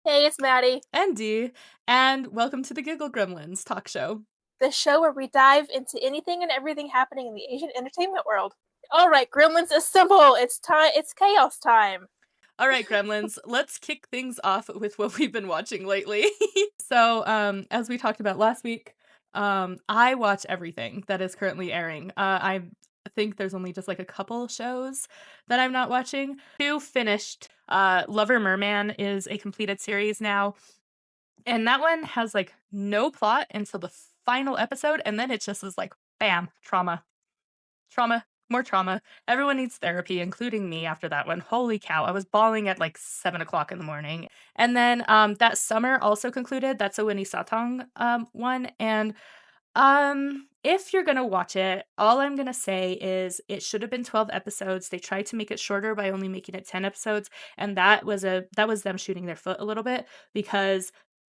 Hey, it's Maddie, And Dee, and welcome to the Giggle Gremlins talk show. the show where we dive into anything and everything happening in the Asian entertainment world. All right, Gremlins, assemble! It's time. It's chaos time. All right, Gremlins, let's kick things off with what we've been watching lately. As we talked about last week, I watch everything that is currently airing. I think there's only just like a couple shows that I'm not watching. Two finished. Lover Merman is a completed series now, and that one has like no plot until the final episode, and then it just is like, bam, trauma, more trauma. Everyone needs therapy, including me after that one. Holy cow. I was bawling at like 7 o'clock in the morning. And then that summer also concluded. That's a Winnie Satong one. And if you're gonna watch it, all I'm gonna say is it should have been 12 episodes. They tried to make it shorter by only making it 10 episodes, and that was them shooting their foot a little bit because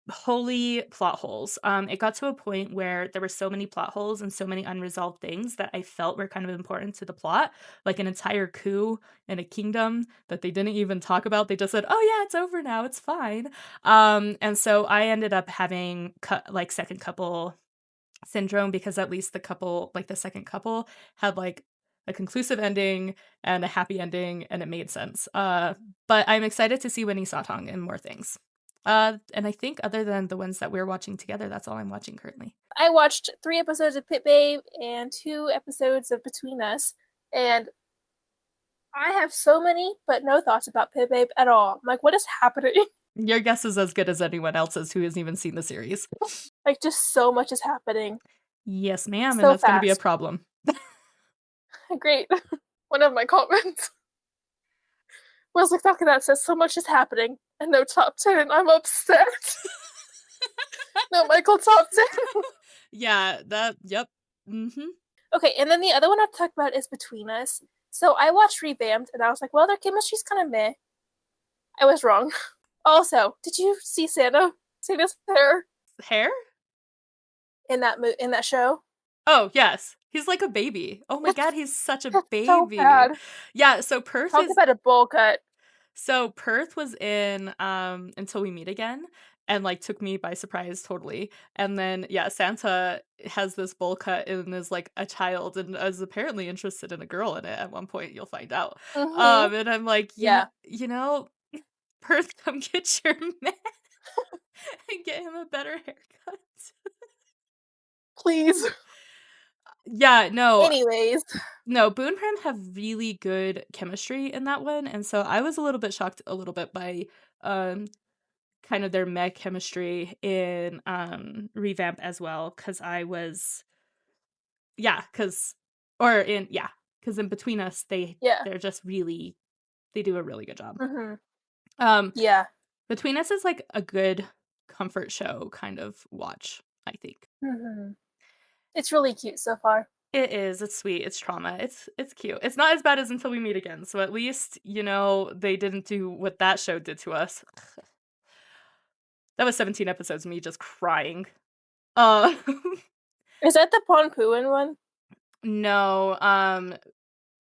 holy plot holes. It got to a point where there were so many plot holes and so many unresolved things that I felt were kind of important to the plot, like an entire coup in a kingdom that they didn't even talk about. They just said, "Oh yeah, it's over now. It's fine." And so I ended up having like second couple syndrome because at least the second couple had like a conclusive ending and a happy ending and it made sense. But I'm excited to see Winnie Satong and more things. And I think other than the ones that we're watching together, that's all I'm watching currently. I watched 3 episodes of Pit Babe and 2 episodes of Between Us, and I have so many but no thoughts about Pit Babe at all. I'm like, what is happening? Your guess is as good as anyone else's who hasn't even seen the series. Like, just so much is happening Yes, ma'am, and so that's going to be a fast. problem. Great. One of my comments was exactly that. Says so much is happening and no top 10. I'm upset. No Michael Topten. Yeah, yep. Mm-hmm. Okay, and then the other one I'll talk about is Between Us. So I watched Revamped, and I was like, well, their chemistry's kind of meh. I was wrong. Also, did you see Santa's hair Hair? in that show? Oh, yes. He's like a baby. Oh my god, he's such a That's so baby. bad. Yeah, Talk about a bowl cut. so Perth was in Until We Meet Again and like took me by surprise totally. And then yeah, Santa has this bowl cut and is like a child and is apparently interested in a girl in it at one point, you'll find out. Mm-hmm. And I'm like, Yeah, you know, Perth, come get your man and get him a better haircut. please. Yeah, no, Anyways, no, Boo and Prim have really good chemistry in that one, and so I was a little bit shocked a little bit by um kind of their meh chemistry in Revamp as well, because I was yeah, because or in yeah, because in Between Us yeah. they're just really they do a really good job. Mm-hmm. Um Yeah. Between Us is like a good comfort show kind of watch, I think. Mm-hmm. It's really cute so far. It is. It's sweet. It's trauma. It's cute. It's not as bad as Until We Meet Again. So at least, they didn't do what that show did to us. That was 17 episodes of me just crying. Uh Is that the Ponpuin one? no,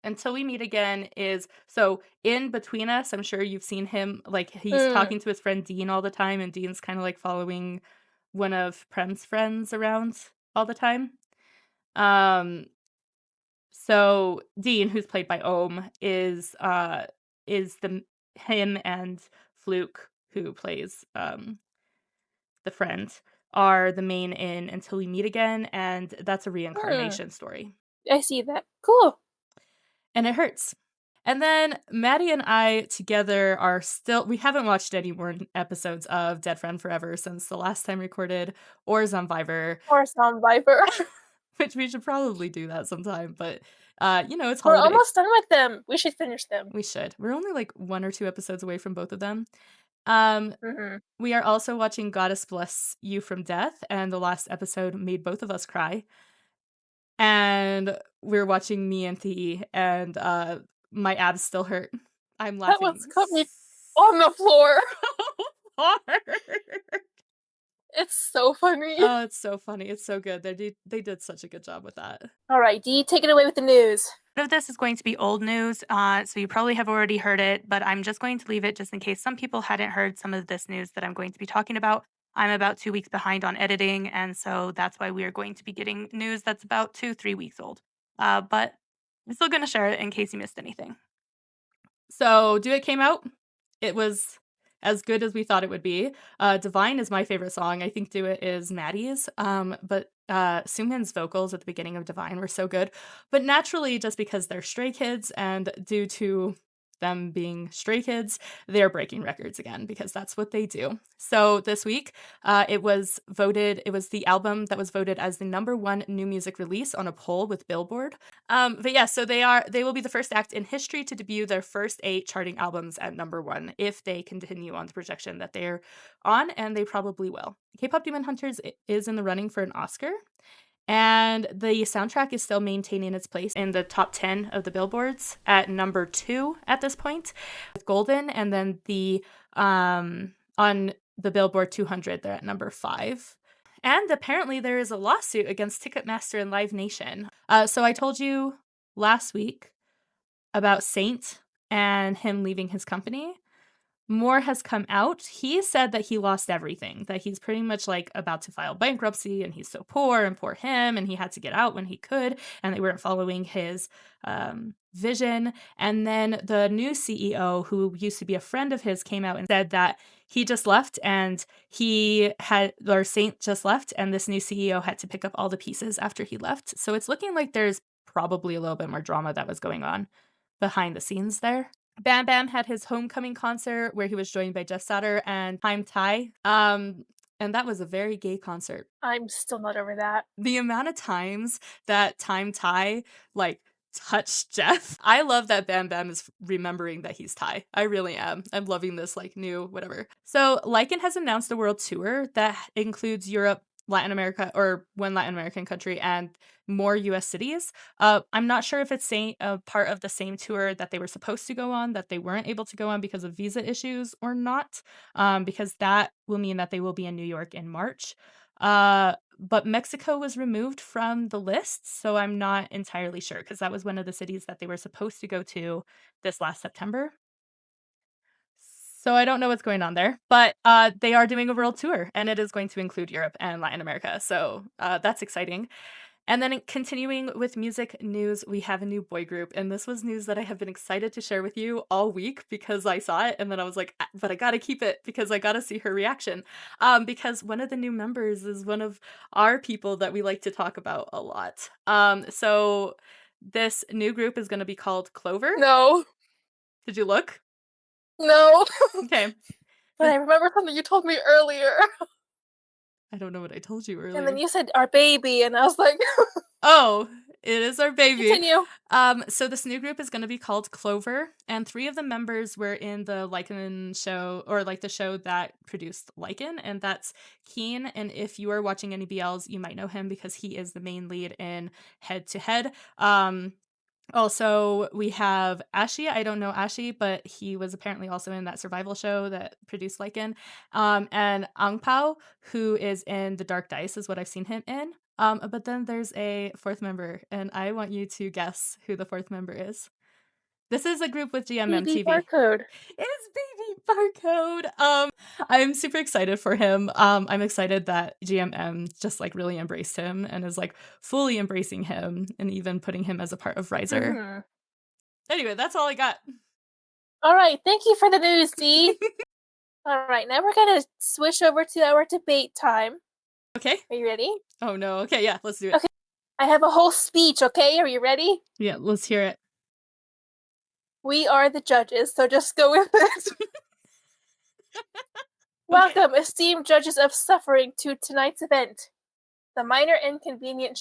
Until We Meet Again is so in Between Us, I'm sure you've seen him like he's Mm. talking to his friend Dean all the time and Dean's kind of like following one of Prem's friends around all the time. Um So Dean, who's played by Ohm, is the him and Fluke, who plays the friend, are the main in Until We Meet Again, and that's a Mm. reincarnation story. I see that. Cool. And it hurts. And then Maddie and I together are still we haven't watched any more episodes of Dead Friend Forever since the last time recorded or Zombievor, Or some Viper. which we should probably do that sometime, but it's We're holiday. almost done with them. We should finish them. We should. We're only like 1 or 2 episodes away from both of them. Um, Mm-hmm. we are also watching Goddess Bless You from Death, and the last episode made both of us cry. And we're watching Me and Thee, and my abs still hurt. I'm That laughing one's got me on the floor. so hard. It's so funny. Oh, it's so funny. It's so good. They did such a good job with that. All right, Dee, take it away with the news. Part of this is going to be old news, so you probably have already heard it, but I'm just going to leave it just in case some people hadn't heard some of this news that I'm going to be talking about. I'm about 2 weeks behind on editing, and so that's why we are going to be getting news that's about 2, 3 weeks old. But I'm still going to share it in case you missed anything. So, Do It came out. It was as good as we thought it would be. Divine is my favorite song. I think Do It is Maddie's. But Sumin's vocals at the beginning of Divine were so good. But naturally, just because they're Stray Kids and due to them being Stray Kids, they're breaking records again because that's what they do. So this week, it was the album that was voted as the #1 new music release on a poll with Billboard. But yeah, so they will be the first act in history to debut their first 8 charting albums at #1 if they continue on the projection that they're on, and they probably will. K-pop Demon Hunters is in the running for an Oscar, and the soundtrack is still maintaining its place in the top 10 of the billboards at #2 at this point, with Golden, and then on the Billboard 200, they're at #5. And apparently there is a lawsuit against Ticketmaster and Live Nation. So I told you last week about Saint and him leaving his company. More has come out. He said that he lost everything, that he's pretty much like about to file bankruptcy and he's so poor and poor him and he had to get out when he could and they weren't following his vision. And then the new CEO, who used to be a friend of his, came out and said that he just left and Saint just left and this new CEO had to pick up all the pieces after he left. So it's looking like there's probably a little bit more drama that was going on behind the scenes there. Bam Bam had his homecoming concert where he was joined by Jeff Satter and Time Tai. And that was a very gay concert. I'm still not over that. The amount of times that Time Tai like touched Jeff. I love that Bam Bam is remembering that he's Thai. I really am. I'm loving this like new whatever. So Lycan has announced a world tour that includes Europe, Latin America, or one Latin American country, and more US cities. I'm not sure if it's a part of the same tour that they were supposed to go on, that they weren't able to go on because of visa issues or not, because that will mean that they will be in New York in March. But Mexico was removed from the list, so I'm not entirely sure because that was one of the cities that they were supposed to go to this last September. So I don't know what's going on there, but they are doing a world tour, and it is going to include Europe and Latin America, so that's exciting. And then continuing with music news, we have a new boy group, and this was news that I have been excited to share with you all week because I saw it, and then I was like, but I gotta keep it because I gotta see her reaction. Because one of the new members is one of our people that we like to talk about a lot. So this new group is gonna be called Clover. No. Did you look? No. Okay. But I remember something you told me earlier. I don't know what I told you earlier. And then you said our baby, and I was like, oh, it is our baby. Continue. So this new group is going to be called Clover, and 3 of the members were in the Lycan show, or like the show that produced Lycan, and that's Keen. And if you are watching any BLs, you might know him because he is the main lead in Head to Head. Also, we have Ashi. I don't know Ashi, but he was apparently also in that survival show that produced Lycan. And Ang Pao, who is in The Dark Dice, is what I've seen him in. But then there's a 4th member, and I want you to guess who the 4th member is. This is a group with GMM Baby TV. Barcode. It's Baby Barcode. I'm super excited for him. I'm excited that GMM just like really embraced him and is like fully embracing him and even putting him as a part of Riser. Mm-hmm. Anyway, that's all I got. All right, thank you for the news, Dee. All right, now we're gonna switch over to our debate time. Okay. Are you ready? Oh no. Okay, yeah, let's do it. Okay. I have a whole speech, okay? Are you ready? Yeah, let's hear it. We are the judges, so just go with it. Welcome, esteemed judges of suffering, to tonight's event, the Minor Inconvenience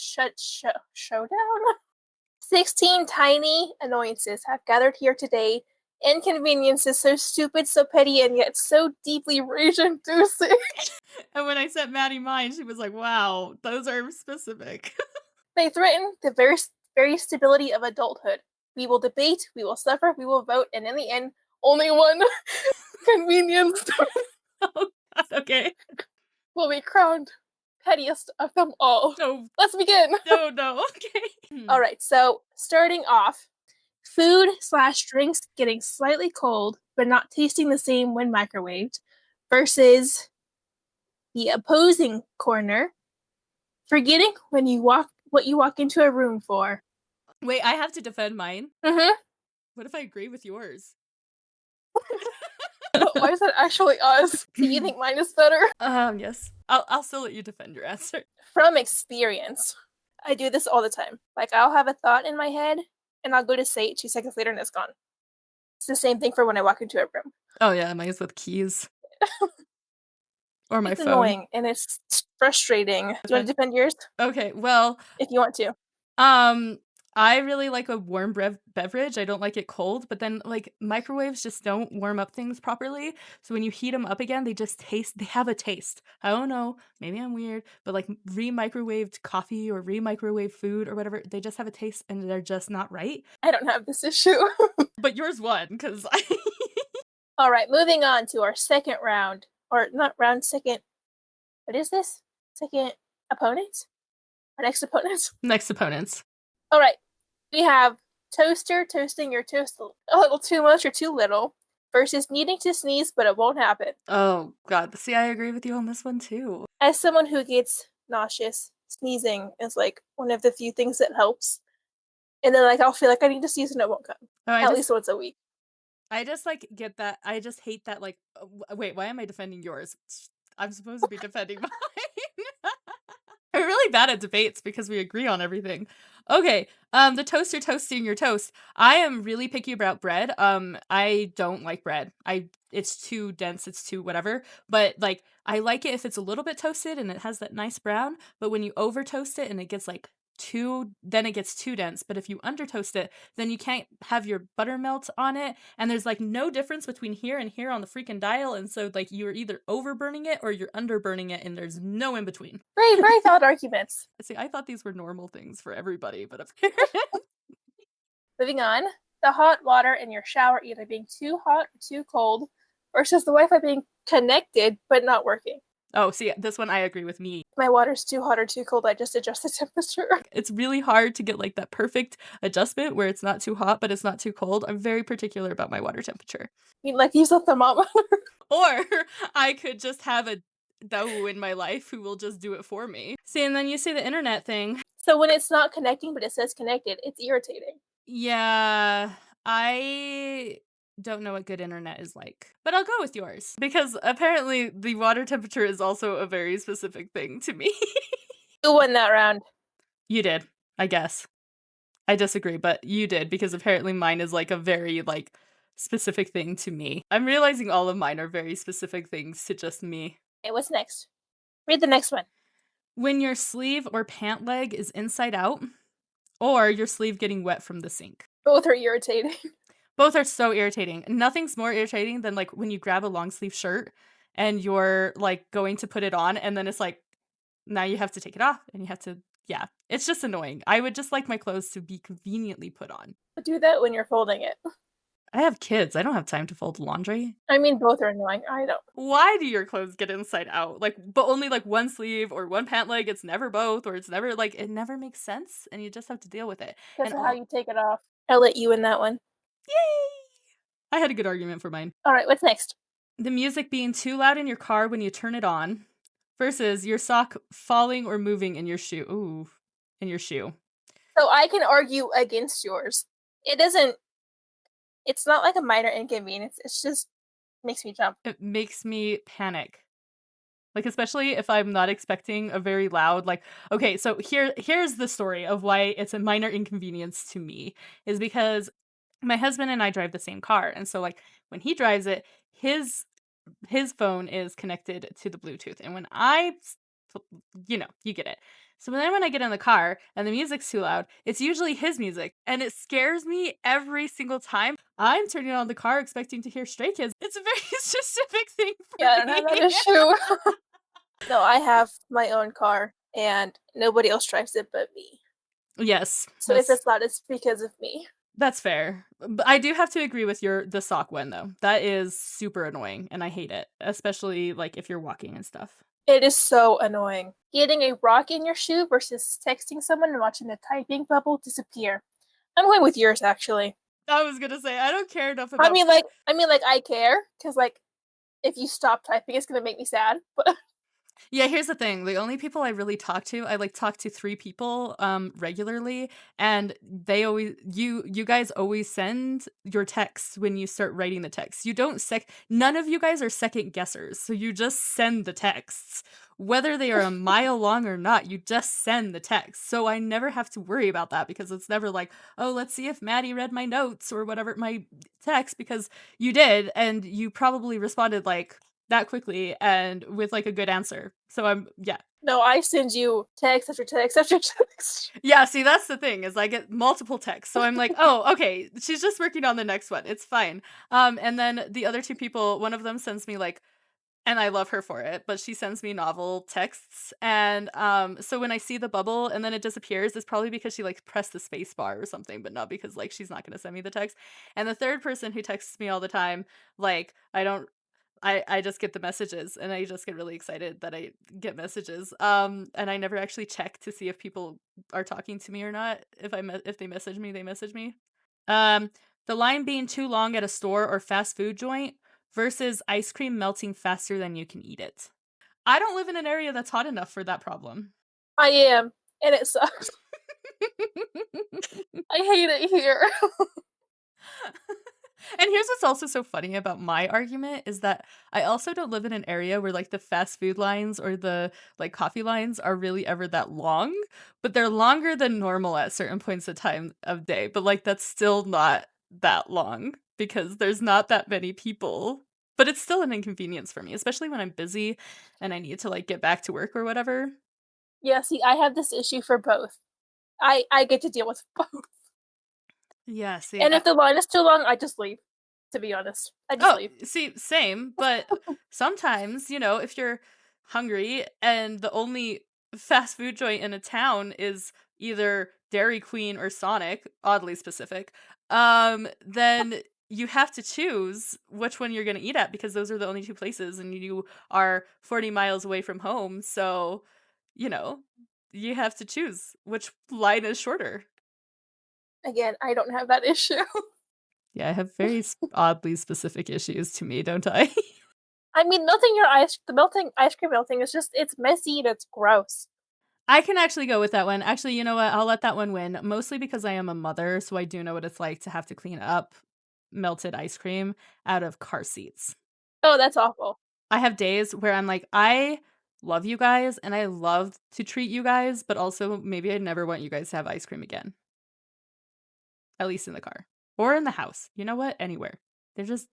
Showdown. 16 tiny annoyances have gathered here today. Inconveniences so stupid, so petty, and yet so deeply rage-inducing. And when I sent Maddie mine, she was like, wow, those are specific. They threaten the very stability of adulthood. We will debate, we will suffer, we will vote, and in the end, only one convenience. Oh, God, okay. will be crowned pettiest of them all. No, Let's begin. no. Okay. All right, so starting off, food/drinks getting slightly cold but not tasting the same when microwaved, versus the opposing corner, forgetting what you walk into a room for. Wait, I have to defend mine. Mm-hmm. What if I agree with yours? Why is that actually us? Do you think mine is better? Yes. I'll still let you defend your answer. From experience, I do this all the time. Like, I'll have a thought in my head, and I'll go to say it 2 seconds later, and it's gone. It's the same thing for when I walk into a room. Oh yeah, mine's with keys. Or my It's phone. annoying, and it's frustrating. Do you want to defend yours? Okay, well, If you want to. I really like a warm beverage. I don't like it cold, but then like microwaves just don't warm up things properly. So when you heat them up again, they have a taste. I don't know, maybe I'm weird, but like re-microwaved coffee or re-microwaved food or whatever, they just have a taste and they're just not right. I don't have this issue. But yours won, because All right, moving on to our second round. Or not round, second. What is this? Second opponent? Our next opponent? Next opponents. All right, we have toaster toasting your toast a little too much or too little, versus needing to sneeze but it won't happen. Oh god, see, I agree with you on this one too. As someone who gets nauseous, sneezing is like one of the few things that helps. And then like I'll feel like I need to sneeze and it won't come. At least once a week. I just like get that. I just hate that. Like, wait, why am I defending yours? I'm supposed to be defending mine. We're really bad at debates because we agree on everything. Okay, the toaster toasting your toast. I am really picky about bread. I don't like bread. It's too dense, it's too whatever. But like I like it if it's a little bit toasted and it has that nice brown, but when you over toast it and it gets like then it gets too dense. But if you under toast it, then you can't have your butter melt on it, and there's like no difference between here and here on the freaking dial, and so like you're either over burning it or you're under burning it, and there's no in between. Very valid arguments. See, I thought these were normal things for everybody, but apparently. Moving on, the hot water in your shower either being too hot or too cold, versus the Wi-Fi being connected but not working. Oh, see, this one I agree with me. My water's too hot or too cold, I just adjust the temperature. It's really hard to get like that perfect adjustment where it's not too hot, but it's not too cold. I'm very particular about my water temperature. You like use a thermometer. Or I could just have a Dahu in my life who will just do it for me. See, and then you say the internet thing. So when it's not connecting but it says connected, it's irritating. Yeah, I don't know what good internet is like, but I'll go with yours because apparently the water temperature is also a very specific thing to me. Who won that round? You did, I guess. I disagree, but you did because apparently mine is like a very like specific thing to me. I'm realizing all of mine are very specific things to just me. Okay, what's next? Read the next one. When your sleeve or pant leg is inside out, or your sleeve getting wet from the sink. Both are irritating. Both are so irritating. Nothing's more irritating than like when you grab a long sleeve shirt and you're like going to put it on and then it's like now you have to take it off and you have to it's just annoying. I would just like my clothes to be conveniently put on. Do that when you're folding it. I have kids. I don't have time to fold laundry. I mean, both are annoying. I don't. Why do your clothes get inside out? Like, but only like one sleeve or one pant leg. It's never both, or it's never like it never makes sense, and you just have to deal with it. That's how you take it off. I'll let you in that one. Yay! I had a good argument for mine. All right, what's next? The music being too loud in your car when you turn it on, versus your sock falling or moving in your shoe. Ooh, in your shoe. So I can argue against yours. It's not like a minor inconvenience. It's just makes me jump. It makes me panic. Like, especially if I'm not expecting a very loud, like, okay, so here's the story of why it's a minor inconvenience to me, is because my husband and I drive the same car. And so like when he drives it, his phone is connected to the Bluetooth. And when you get it. So then when I get in the car and the music's too loud, it's usually his music. And it scares me every single time. I'm turning on the car expecting to hear Stray Kids. It's a very specific thing for I don't me. have that issue. No, I have my own car and nobody else drives it but me. Yes. So if it's loud, it's because of me. That's fair. But I do have to agree with the sock one though. That is super annoying and I hate it, especially like if you're walking and stuff. It is so annoying. Getting a rock in your shoe versus texting someone and watching the typing bubble disappear. I'm going with yours, actually. I was gonna say, I don't care enough about... I care, because, like, if you stop typing, it's gonna make me sad, but... Yeah, here's the thing. The only people I really talk to, I like talk to 3 people regularly, and they always you guys always send your texts when you start writing the text. You don't none of you guys are second guessers. So you just send the texts. Whether they are a mile long or not, you just send the text. So I never have to worry about that because it's never like, "Oh, let's see if Maddie read my notes or whatever my text," because you did and you probably responded like that quickly and with like a good answer. So yeah. No, I send you text after text after text. Yeah, see, that's the thing is I get multiple texts. So I'm like, oh, okay, she's just working on the next one. It's fine. And then the other 2 people, one of them sends me like, and I love her for it, but she sends me novel texts. And so when I see the bubble and then it disappears, it's probably because she like pressed the space bar or something, but not because like she's not gonna send me the text. And the third person who texts me all the time, like I just get the messages and I just get really excited that I get messages. And I never actually check to see if people are talking to me or not. If they message me, they message me. Um, the line being too long at a store or fast food joint versus ice cream melting faster than you can eat it. I don't live in an area that's hot enough for that problem. I am, and it sucks. I hate it here. And here's what's also so funny about my argument is that I also don't live in an area where like the fast food lines or the like coffee lines are really ever that long, but they're longer than normal at certain points of time of day. But like that's still not that long because there's not that many people. But it's still an inconvenience for me, especially when I'm busy and I need to like get back to work or whatever. Yeah, see, I have this issue for both. I get to deal with both. Yeah, see, And if the line is too long, I just leave. To be honest, I just leave. See, same, but sometimes, if you're hungry and the only fast food joint in a town is either Dairy Queen or Sonic, oddly specific, then you have to choose which one you're going to eat at because those are the only 2 places and you are 40 miles away from home. So, you have to choose which line is shorter. Again, I don't have that issue. Yeah, I have very oddly specific issues to me, don't I? I mean, the ice cream melting is just, it's messy and it's gross. I can actually go with that one. Actually, you know what? I'll let that one win, mostly because I am a mother, so I do know what it's like to have to clean up melted ice cream out of car seats. Oh, that's awful. I have days where I'm like, I love you guys and I love to treat you guys, but also maybe I never want you guys to have ice cream again. At least in the car or in the house. You know what? Anywhere. They're just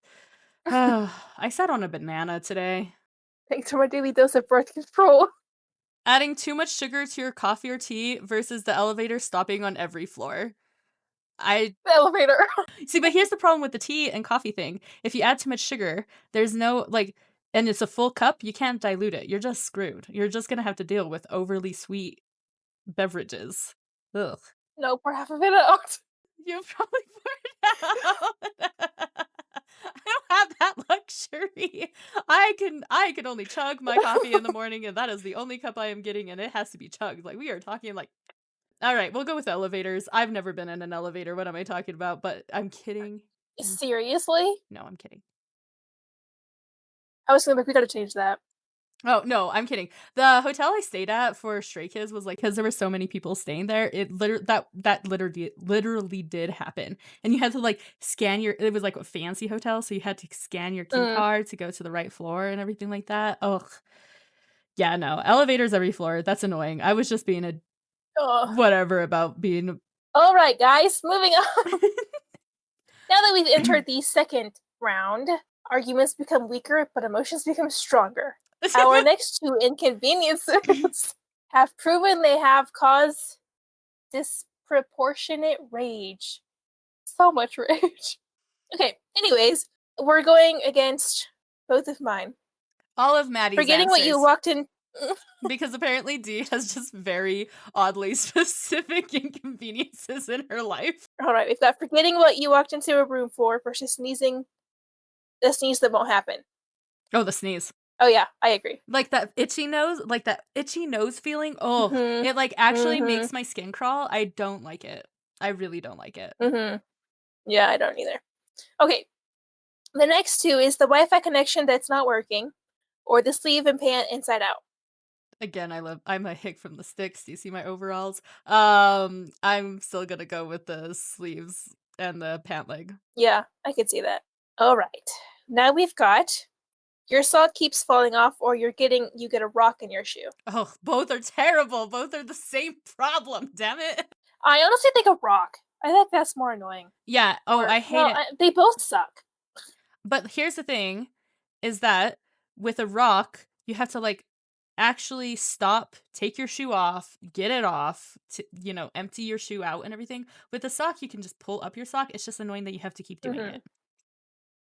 I sat on a banana today. Thanks for my daily dose of birth control. Adding too much sugar to your coffee or tea versus the elevator stopping on every floor. The elevator. See, but here's the problem with the tea and coffee thing. If you add too much sugar, there's no and it's a full cup, you can't dilute it. You're just screwed. You're just gonna have to deal with overly sweet beverages. Ugh. No, pour half of it out. You probably poured it out. I don't have that luxury. I can only chug my coffee in the morning, and that is the only cup I am getting, and it has to be chugged. Like we are talking like, all right, we'll go with elevators. I've never been in an elevator. What am I talking about? But I'm kidding. Seriously? No, I'm kidding. I was gonna we gotta change that. Oh, no, I'm kidding. The hotel I stayed at for Stray Kids was like, because there were so many people staying there, that literally did happen. And you had to like scan it was like a fancy hotel, so you had to scan your key card to go to the right floor and everything like that. Ugh. Yeah, no. Elevators every floor. That's annoying. I was just being whatever about being. All right, guys, moving on. Now that we've entered the second round, arguments become weaker, but emotions become stronger. Our next 2 inconveniences have proven they have caused disproportionate rage. So much rage. Okay, anyways, we're going against both of mine. All of Maddie's Forgetting answers. what you walked in... Because apparently Dee has just very oddly specific inconveniences in her life. Alright, we've got forgetting what you walked into a room for versus sneezing the sneeze that won't happen. Oh, the sneeze. Oh yeah, I agree. Like that itchy nose feeling. Oh, Mhm. it like actually Mhm. makes my skin crawl. I don't like it. I really don't like it. Mhm. Yeah, I don't either. Okay. The next two is the Wi-Fi connection that's not working, or the sleeve and pant inside out. Again, I'm a hick from the sticks. Do you see my overalls? I'm still gonna go with the sleeves and the pant leg. Yeah, I could see that. All right. Now we've got your sock keeps falling off, or you get a rock in your shoe. Oh, both are terrible. Both are the same problem, damn it. I honestly think a rock. I think that's more annoying. Yeah, oh, Or I hate well, it. they both suck. But here's the thing, is that with a rock, you have to, like, actually stop, take your shoe off, get it off, empty your shoe out and everything. With a sock, you can just pull up your sock. It's just annoying that you have to keep doing Hmm. it.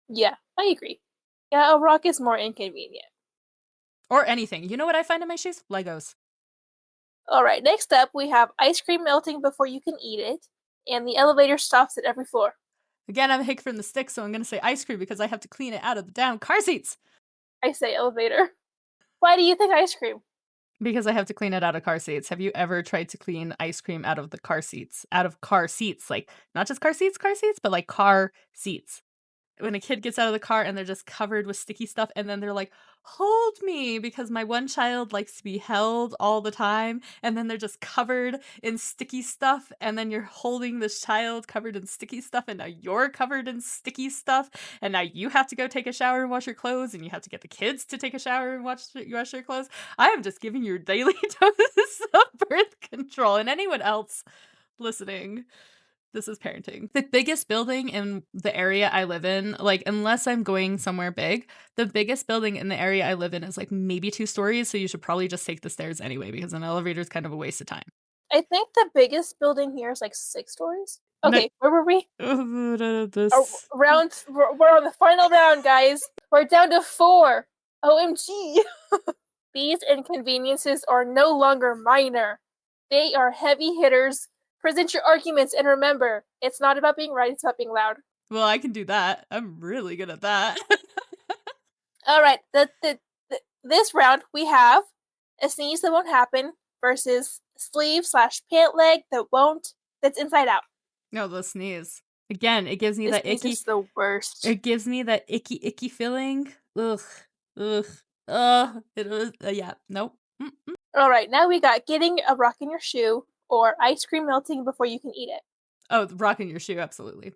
Yeah, I agree. Yeah, a rock is more inconvenient. Or anything. You know what I find in my shoes? Legos. All right, next up we have ice cream melting before you can eat it, and the elevator stops at every floor. Again, I'm a hick from the stick, so I'm gonna say ice cream because I have to clean it out of the damn car seats. I say elevator. Why do you think ice cream? Because I have to clean it out of car seats. Have you ever tried to clean ice cream out of the car seats? Out of car seats, like not just car seats, but like car seats. When a kid gets out of the car and they're just covered with sticky stuff and then they're like, "Hold me," because my one child likes to be held all the time, and then they're just covered in sticky stuff, and then you're holding this child covered in sticky stuff, and now you're covered in sticky stuff, and now you have to go take a shower and wash your clothes, and you have to get the kids to take a shower and wash your clothes. I am just giving you daily doses of birth control, and anyone else listening, this is parenting. The biggest building in the area I live in, like, unless I'm going somewhere big, the biggest building in the area I live in is like maybe 2 stories. So you should probably just take the stairs anyway because an elevator is kind of a waste of time. I think the biggest building here is like 6 stories. No, Okay, where were we? this. We're on the final round, guys. We're down to 4. OMG. These inconveniences are no longer minor. They are heavy hitters. Present your arguments and remember, it's not about being right, it's about being loud. Well, I can do that. I'm really good at that. All right, this round we have a sneeze that won't happen versus sleeve/pant leg that's inside out. No, the sneeze. Again, it gives me This that sneeze icky. is the worst. It gives me that icky feeling. Ugh, ugh, ugh. It was. Yeah. Nope. Mm-mm. All right, now we got getting a rock in your shoe or ice cream melting before you can eat it. Oh, rocking your shoe, absolutely.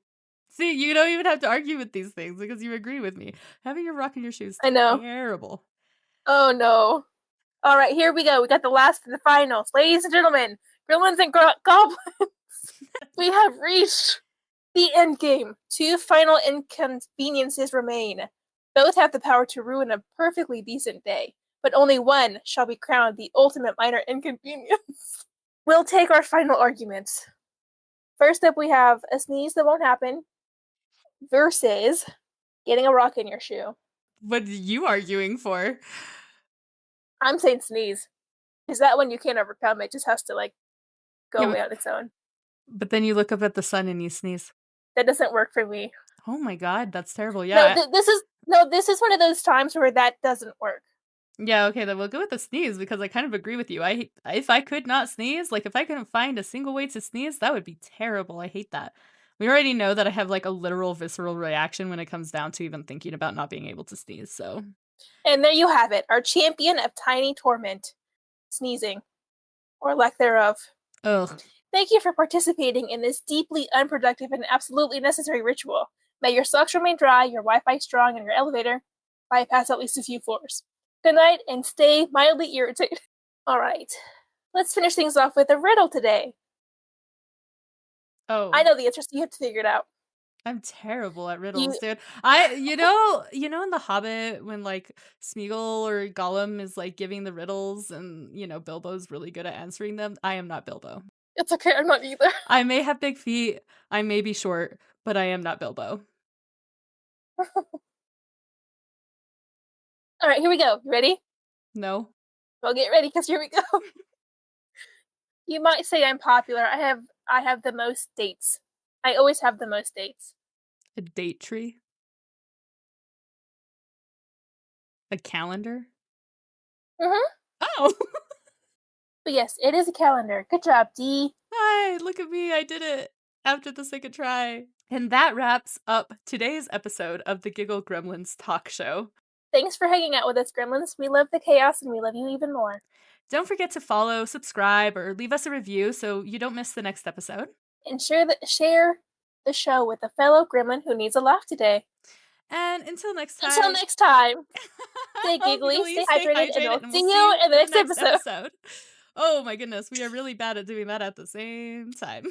See, you don't even have to argue with these things because you agree with me. Having a rock in your shoe is I know. terrible. Oh no. All right, here we go. We got the last of the finals. Ladies and gentlemen, gremlins and goblins. We have reached the end game. 2 final inconveniences remain. Both have the power to ruin a perfectly decent day, but only one shall be crowned the ultimate minor inconvenience. We'll take our final arguments. First up, we have a sneeze that won't happen versus getting a rock in your shoe. What are you arguing for? I'm saying sneeze. Is that one you can't overcome? It just has to go Yeah, away on its own. but then you look up at the sun and you sneeze. That doesn't work for me. Oh my god, that's terrible. Yeah. This is one of those times where that doesn't work. Yeah, okay, then we'll go with the sneeze because I kind of agree with you. If I could not sneeze, like if I couldn't find a single way to sneeze, that would be terrible. I hate that. We already know that I have like a literal visceral reaction when it comes down to even thinking about not being able to sneeze. So, And there you have it, our champion of tiny torment, sneezing, or lack thereof. ugh. Thank you for participating in this deeply unproductive and absolutely necessary ritual. May your socks remain dry, your Wi-Fi strong, and your elevator bypass at least a few floors. Good night, and stay mildly irritated. All right, let's finish things off with a riddle today. Oh, I know the answer, so you have to figure it out. I'm terrible at You, riddles, dude. You know in The Hobbit when like Smeagol or Gollum is like giving the riddles and Bilbo's really good at answering them. I am not Bilbo. it's okay, I'm not either. I may have big feet, I may be short, but I am not Bilbo. All right, here we go. You ready? No. Well, get ready, because here we go. You might say I'm popular. I have the most dates. I always have the most dates. A date tree? A calendar? Mm-hmm. Oh! But yes, it is a calendar. Good job, Dee. Hi, look at me, I did it after the second try. And that wraps up today's episode of the Giggle Gremlins talk show. Thanks for hanging out with us, Gremlins. We love the chaos and we love you even more. Don't forget to follow, subscribe, or leave us a review so you don't miss the next episode. And share the show with a fellow gremlin who needs a laugh today. And until next time. Stay giggly, stay hydrated, and we'll see you in the next episode. Oh my goodness, we are really bad at doing that at the same time.